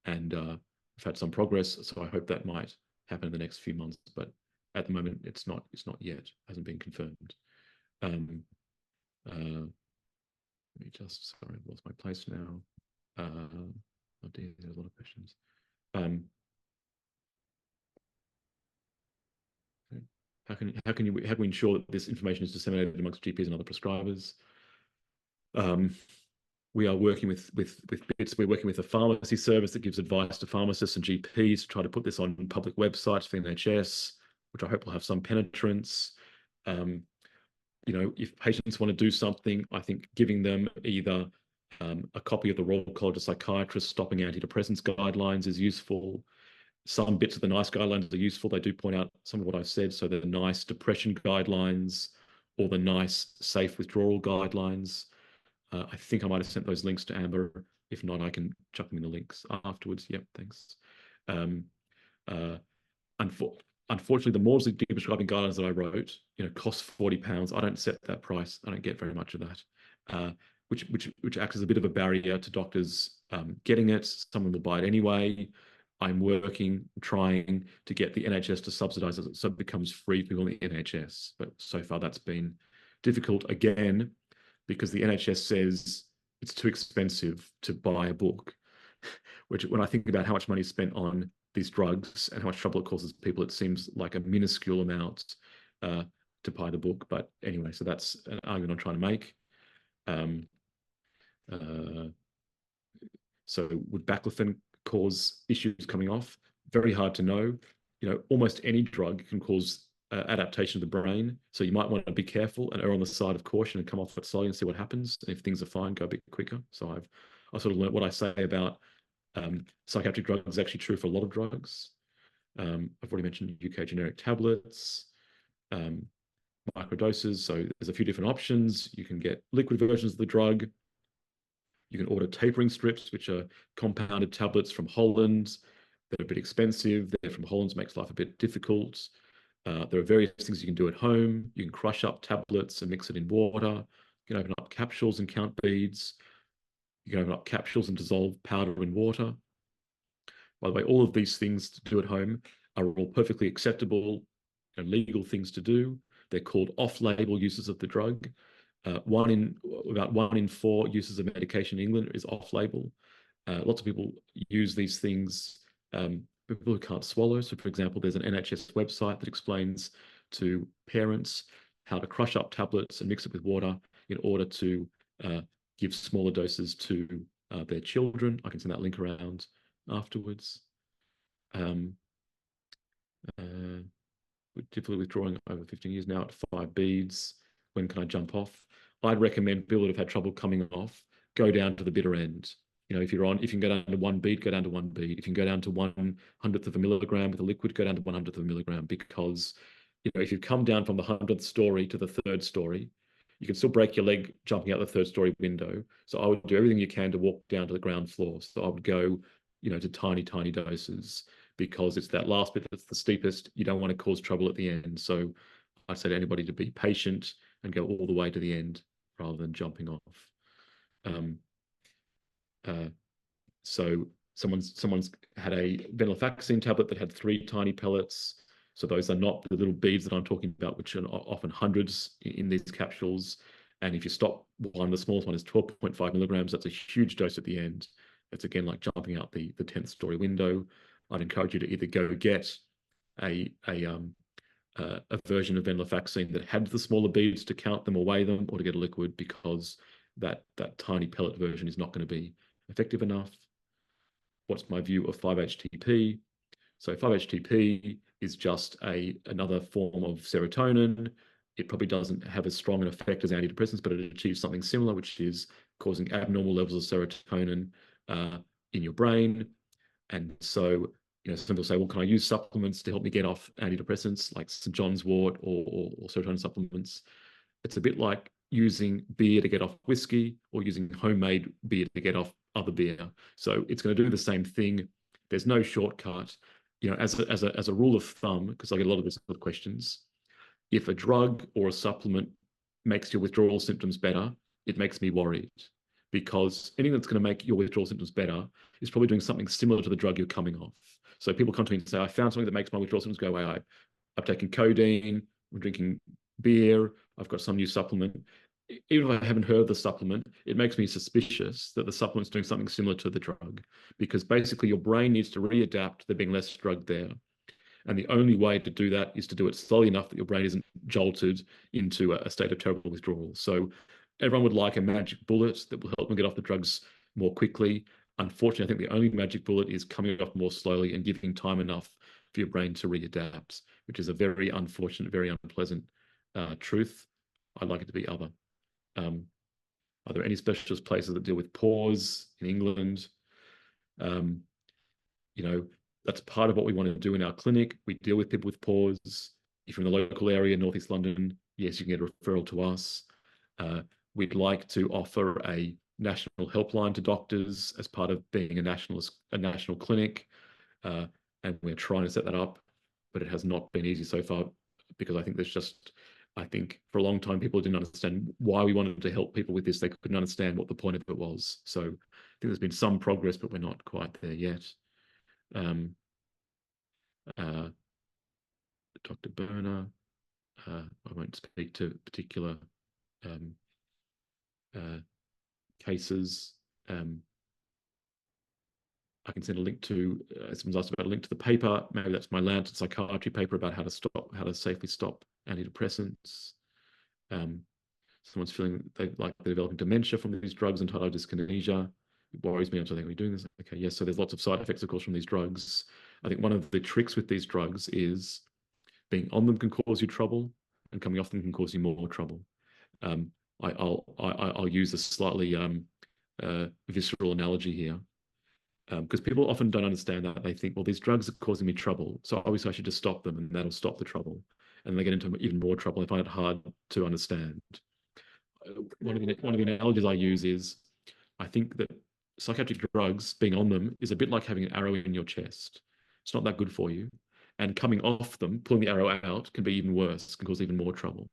And we've had some progress, so I hope that might happen in the next few months. But at the moment, it's not yet, hasn't been confirmed. Let me just, sorry, I've lost my place now. Oh dear, there's a lot of questions. How can we ensure that this information is disseminated amongst GPs and other prescribers? We are working with BITS. We're working with a pharmacy service that gives advice to pharmacists and GPs to try to put this on public websites for the NHS, which I hope will have some penetrance. If patients want to do something, I think giving them either a copy of the Royal College of Psychiatrists Stopping Antidepressants Guidelines is useful. Some bits of the NICE guidelines are useful. They do point out some of what I've said. So the NICE depression guidelines or the NICE safe withdrawal guidelines. I think I might have sent those links to Amber. If not, I can chuck them in the links afterwards. Yep, thanks. Unfortunately, the more prescribing guidelines that I wrote, cost £40. I don't set that price. I don't get very much of that, which acts as a bit of a barrier to doctors getting it. Someone will buy it anyway. I'm trying to get the NHS to subsidise it so it becomes free for people in the NHS. But so far that's been difficult, again, because the NHS says it's too expensive to buy a book. which when I think about how much money is spent on these drugs and how much trouble it causes people, it seems like a minuscule amount to buy the book. But anyway, so that's an argument I'm trying to make. So would baclofen cause issues coming off? Very hard to know. Almost any drug can cause adaptation of the brain. So you might want to be careful and err on the side of caution and come off it slowly and see what happens. And if things are fine, go a bit quicker. So I sort of learned what I say about psychiatric drugs is actually true for a lot of drugs. I've already mentioned UK generic tablets, microdoses. So there's a few different options. You can get liquid versions of the drug. You can order tapering strips, which are compounded tablets from Holland. They're a bit expensive. They're from Holland, makes life a bit difficult. There are various things you can do at home. You can crush up tablets and mix it in water. You can open up capsules and count beads. You can open up capsules and dissolve powder in water. By the way, all of these things to do at home are all perfectly acceptable and legal things to do. They're called off-label uses of the drug. About 1 in 4 uses of medication in England is off-label. Lots of people use these things, people who can't swallow. So, for example, there's an NHS website that explains to parents how to crush up tablets and mix it with water in order to give smaller doses to their children. I can send that link around afterwards. Difficulty withdrawing over 15 years now at 5 beads. When can I jump off? I'd recommend people that have had trouble coming off, go down to the bitter end. If you can go down to 1 bead, go down to 1 bead. If you can go down to 1/100th of a milligram with a liquid, go down to 1/100th of a milligram, because if you come down from the 100th story to the 3rd story, you can still break your leg jumping out the 3rd story window. So I would do everything you can to walk down to the ground floor. So I would go, to tiny, tiny doses, because it's that last bit that's the steepest. You don't want to cause trouble at the end. So I'd say to anybody to be patient and go all the way to the end rather than jumping off. So someone's had a venlafaxine tablet that had 3 tiny pellets. So those are not the little beads that I'm talking about, which are often hundreds in these capsules. And if you stop one, the smallest one is 12.5 milligrams. That's a huge dose at the end. It's again like jumping out the 10th story window. I'd encourage you to either go get a version of venlafaxine that had the smaller beads to count them or weigh them, or to get a liquid, because that tiny pellet version is not going to be effective enough. What's my view of 5-HTP? So 5-HTP is just another form of serotonin. It probably doesn't have as strong an effect as antidepressants, but it achieves something similar, which is causing abnormal levels of serotonin in your brain. And so, some people say, well, can I use supplements to help me get off antidepressants like St. John's wort or serotonin supplements? It's a bit like using beer to get off whiskey, or using homemade beer to get off other beer. So it's going to do the same thing. There's no shortcut. As a rule of thumb, because I get a lot of these sort of questions, if a drug or a supplement makes your withdrawal symptoms better, it makes me worried, because anything that's going to make your withdrawal symptoms better is probably doing something similar to the drug you're coming off. So people come to me and say, I found something that makes my withdrawal symptoms go away. I've taken codeine, I'm drinking beer, I've got some new supplement. Even if I haven't heard of the supplement, it makes me suspicious that the supplement's doing something similar to the drug, because basically your brain needs to readapt to there being less drug there. And the only way to do that is to do it slowly enough that your brain isn't jolted into a state of terrible withdrawal. So everyone would like a magic bullet that will help them get off the drugs more quickly. Unfortunately, I think the only magic bullet is coming off more slowly and giving time enough for your brain to readapt, which is a very unfortunate, very unpleasant truth. I'd like it to be other. Are there any specialist places that deal with pause in England? That's part of what we want to do in our clinic. We deal with people with pause. If you're in the local area, Northeast London, yes, you can get a referral to us. We'd like to offer a national helpline to doctors as part of being a national clinic, and we're trying to set that up, but it has not been easy so far, because I think for a long time people didn't understand why we wanted to help people with this. They couldn't understand what the point of it was. So I think there's been some progress, but we're not quite there yet. Dr. Berner, I won't speak to particular cases. I can send a link to, someone's asked about a link to the paper. Maybe that's my Lancet Psychiatry paper about how to safely stop antidepressants. Someone's feeling they're developing dementia from these drugs and tardive dyskinesia. It worries me. I'm saying, are we doing this? Okay, yes. So there's lots of side effects, of course, from these drugs. I think one of the tricks with these drugs is being on them can cause you trouble, and coming off them can cause you more trouble. I'll use a slightly visceral analogy here, because people often don't understand that. They think, well, these drugs are causing me trouble, so obviously I should just stop them, and that'll stop the trouble. And they get into even more trouble. I find it hard to understand. One of the analogies I use is, I think that psychiatric drugs, being on them, is a bit like having an arrow in your chest. It's not that good for you. And coming off them, pulling the arrow out, can be even worse, can cause even more trouble.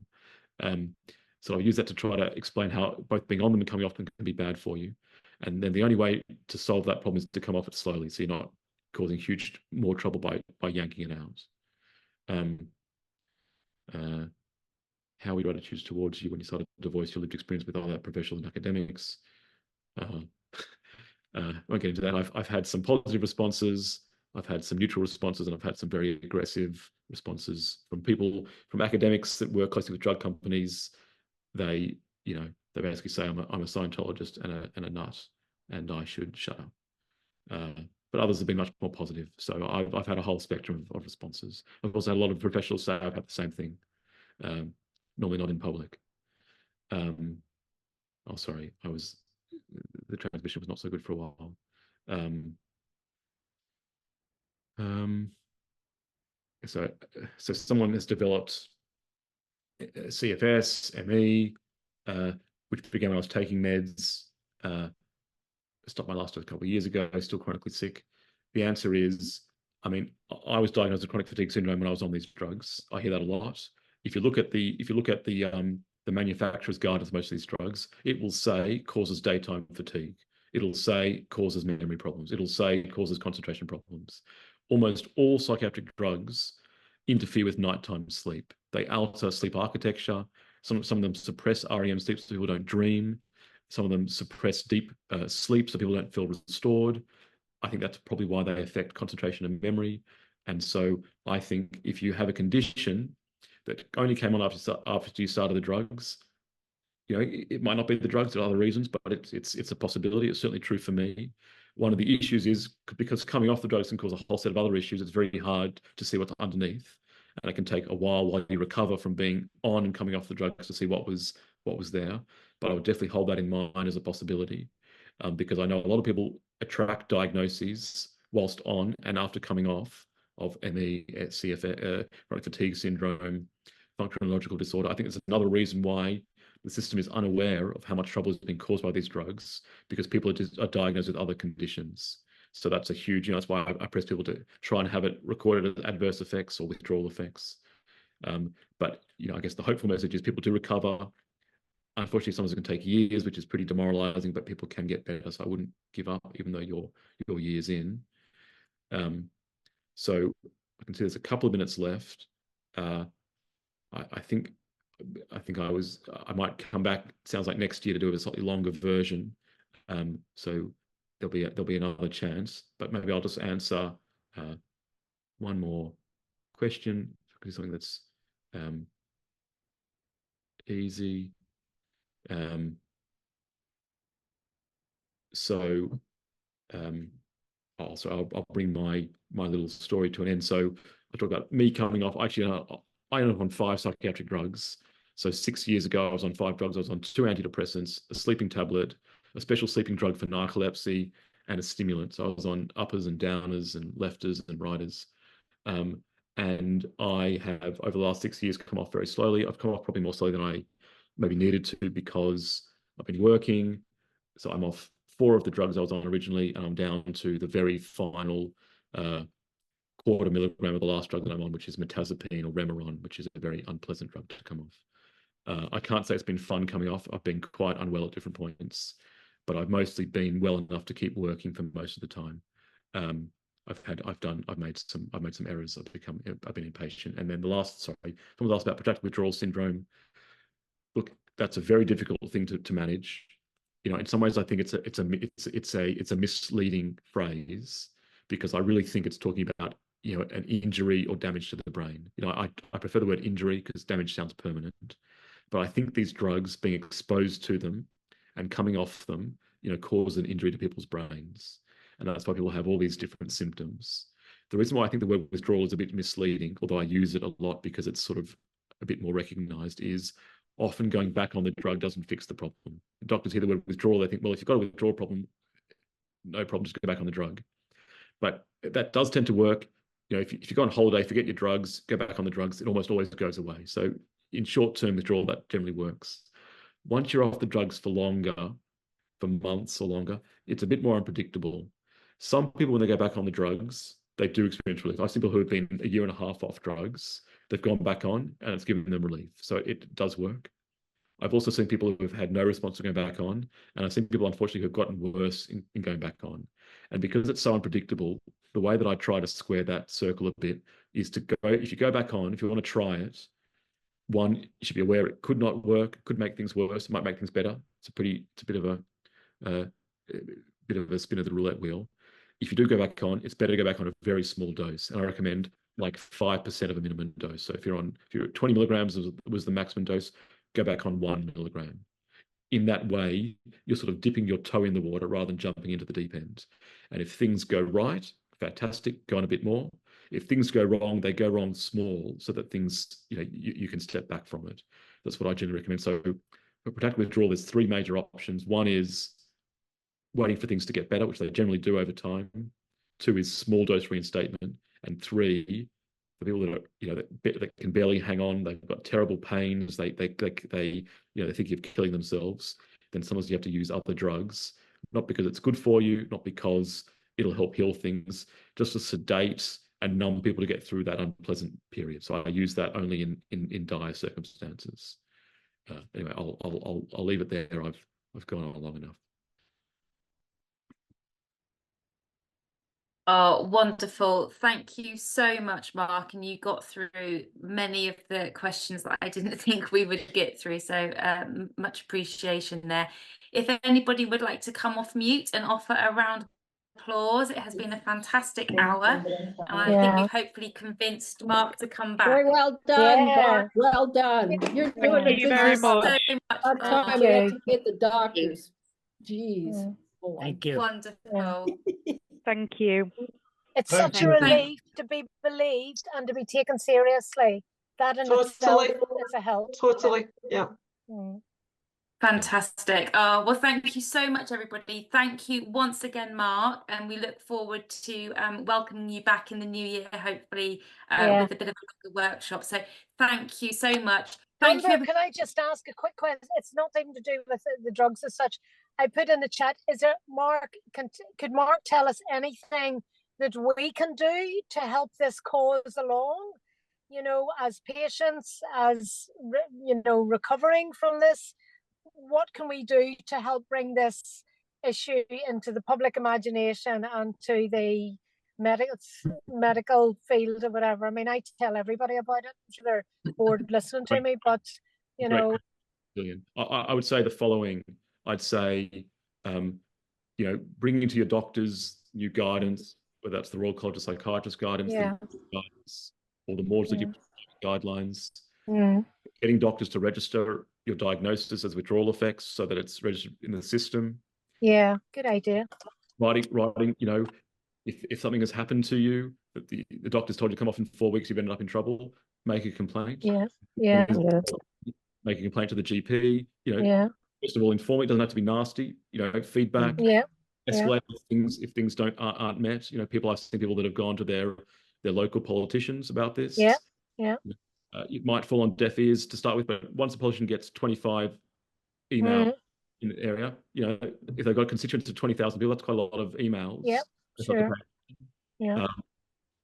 So I use that to try to explain how both being on them and coming off them can be bad for you. And then the only way to solve that problem is to come off it slowly, so you're not causing more trouble by yanking it out. How we attitudes towards you when you started to voice your lived experience with other professionals and academics. I won't get into that. I've had some positive responses, I've had some neutral responses, and I've had some very aggressive responses from academics that work closely with drug companies. They basically say I'm a Scientologist and a nut, and I should shut up. But others have been much more positive. So I've had a whole spectrum of responses. I've also had a lot of professionals say I've had the same thing. Normally not in public. Oh, sorry, the transmission was not so good for a while. So someone has developed CFS, ME, which began when I was taking meds. Stopped my last dose a couple of years ago, still chronically sick. The answer is, I mean, I was diagnosed with chronic fatigue syndrome when I was on these drugs. I hear that a lot. If you look at the manufacturer's guide to most of these drugs, it will say causes daytime fatigue. It'll say causes memory problems. It'll say causes concentration problems. Almost all psychiatric drugs interfere with nighttime sleep. They alter sleep architecture. Some of them suppress REM sleep so people don't dream. Some of them suppress deep sleep so people don't feel restored. I think that's probably why they affect concentration and memory. And so I think if you have a condition that only came on after you started the drugs, it might not be the drugs, there are other reasons, but it's a possibility. It's certainly true for me. One of the issues is because coming off the drugs can cause a whole set of other issues. It's very hard to see what's underneath, and it can take a while you recover from being on and coming off the drugs to see what was there. But I would definitely hold that in mind as a possibility, because I know a lot of people attract diagnoses whilst on and after coming off of ME, CF, chronic fatigue syndrome, functional neurological disorder. I think it's another reason why the system is unaware of how much trouble is being caused by these drugs, because people are diagnosed with other conditions. So that's a huge, that's why I press people to try and have it recorded as adverse effects or withdrawal effects. But I guess the hopeful message is people do recover. Unfortunately, sometimes it can take years, which is pretty demoralizing, but people can get better. So I wouldn't give up, even though you're years in. So I can see there's a couple of minutes left. I think I might come back. Sounds like next year to do a slightly longer version. So there'll be another chance. But maybe I'll just answer one more question. Do something that's easy. I'll bring my little story to an end. So I talk about me coming off. Actually, I ended up on 5 psychiatric drugs. So 6 years ago, I was on 5 drugs. I was on 2 antidepressants, a sleeping tablet, a special sleeping drug for narcolepsy, and a stimulant. So I was on uppers and downers and lefters and righters. And I have, over the last 6 years, come off very slowly. I've come off probably more slowly than I maybe needed to, because I've been working. So I'm off 4 of the drugs I was on originally, and I'm down to the very final 1/4 milligram of the last drug that I'm on, which is mirtazapine or Remeron, which is a very unpleasant drug to come off. I can't say it's been fun coming off. I've been quite unwell at different points, but I've mostly been well enough to keep working for most of the time. I've made some errors. I've been impatient. And then someone asked about protracted withdrawal syndrome. Look, that's a very difficult thing to manage. you know, in some ways, I think it's a misleading phrase, because I really think it's talking about, you know, an injury or damage to the brain. You know, I prefer the word injury because damage sounds permanent, but I think these drugs, being exposed to them and coming off them, you know, cause an injury to people's brains, and that's why people have all these different symptoms. The reason why I think the word withdrawal is a bit misleading, although I use it a lot because it's sort of a bit more recognized, is often going back on the drug doesn't fix the problem. Doctors hear the word withdrawal, they think, well, if you've got a withdrawal problem, no problem, just go back on the drug. But that does tend to work. You know, if you go on holiday, forget your drugs, go back on the drugs, it almost always goes away. So in short-term withdrawal, that generally works. Once you're off the drugs for longer, for months or longer, it's a bit more unpredictable. Some people, when they go back on the drugs, they do experience relief. I've seen people who have been a year and a half off drugs, they've gone back on and it's given them relief. So it does work. I've also seen people who have had no response to going back on, and I've seen people, unfortunately, who've gotten worse in going back on. And because it's so unpredictable, the way that I try to square that circle a bit is to go, if you go back on, if you want to try it, one, you should be aware it could not work, could make things worse, it might make things better. It's a bit of a spin of the roulette wheel. If you do go back on, it's better to go back on a very small dose. And I recommend like 5% of a minimum dose. So if you're at 20 milligrams was the maximum dose, go back on 1 milligram. In that way, you're sort of dipping your toe in the water rather than jumping into the deep end. And if things go right, fantastic, go on a bit more. If things go wrong, they go wrong small, so that things, you know, you can step back from it. That's what I generally recommend. So for protracted withdrawal, there's 3 major options. One is waiting for things to get better, which they generally do over time. 2 is small dose reinstatement. And 3, for people that are, you know, that can barely hang on, they've got terrible pains, they you know, they think of killing themselves, then sometimes you have to use other drugs, not because it's good for you, not because it'll help heal things, just to sedate and numb people to get through that unpleasant period. So I use that only in dire circumstances. Anyway, I'll leave it there. I've gone on long enough. Oh, wonderful. Thank you so much, Mark. And you got through many of the questions that I didn't think we would get through. So much appreciation there. If anybody would like to come off mute and offer a round of applause, it has been a fantastic hour. And I think we've hopefully convinced Mark to come back. Very well done, Mark. Well done. You're doing Thank you very much. So much, Our time we have to get the doctors. Jeez. Thank you. Wonderful. Thank you. It's such a relief to be believed and to be taken seriously. That in itself is a help. Totally, yeah. Fantastic. Well, thank you so much, everybody. Thank you once again, Mark, and we look forward to welcoming you back in the new year, hopefully, with a bit of a workshop. So thank you so much. Thank you. Can I just ask a quick question? It's nothing to do with the drugs as such. I put in the chat, is there, Mark, could Mark tell us anything that we can do to help this cause along, you know, as patients, as, you know, recovering from this? What can we do to help bring this issue into the public imagination and to the medical field or whatever? I mean, I tell everybody about it. I'm sure they're bored of listening to me, but, you know. Brilliant. I would say the following. I'd say, you know, bringing into your doctors new guidance, whether that's the Royal College of Psychiatrists guidance, guidance, or the more guidelines, getting doctors to register your diagnosis as withdrawal effects so that it's registered in the system. Yeah, good idea. Writing, you know, if something has happened to you, that the doctor's told you to come off in 4 weeks, you've ended up in trouble, make a complaint. Make a complaint to the GP, you know, first of all, inform it, doesn't have to be nasty, you know, feedback, escalate if things aren't met. You know, I've seen people that have gone to their local politicians about this. It might fall on deaf ears to start with, but once a politician gets 25 emails in the area, you know, if they've got constituents of 20,000 people, that's quite a lot of emails.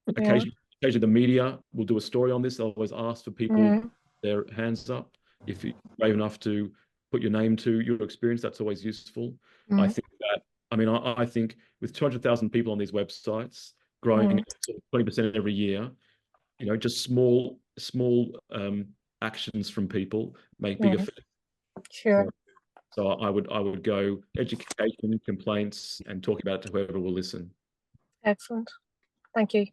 Occasionally the media will do a story on this. They'll always ask for people their hands up. If you're brave enough to put your name to your experience, that's always useful. I think with 200,000 people on these websites, growing 20% every year, you know, just small actions from people make big effects. So I would go education, complaints, and talk about it to whoever will listen. Excellent. Thank you.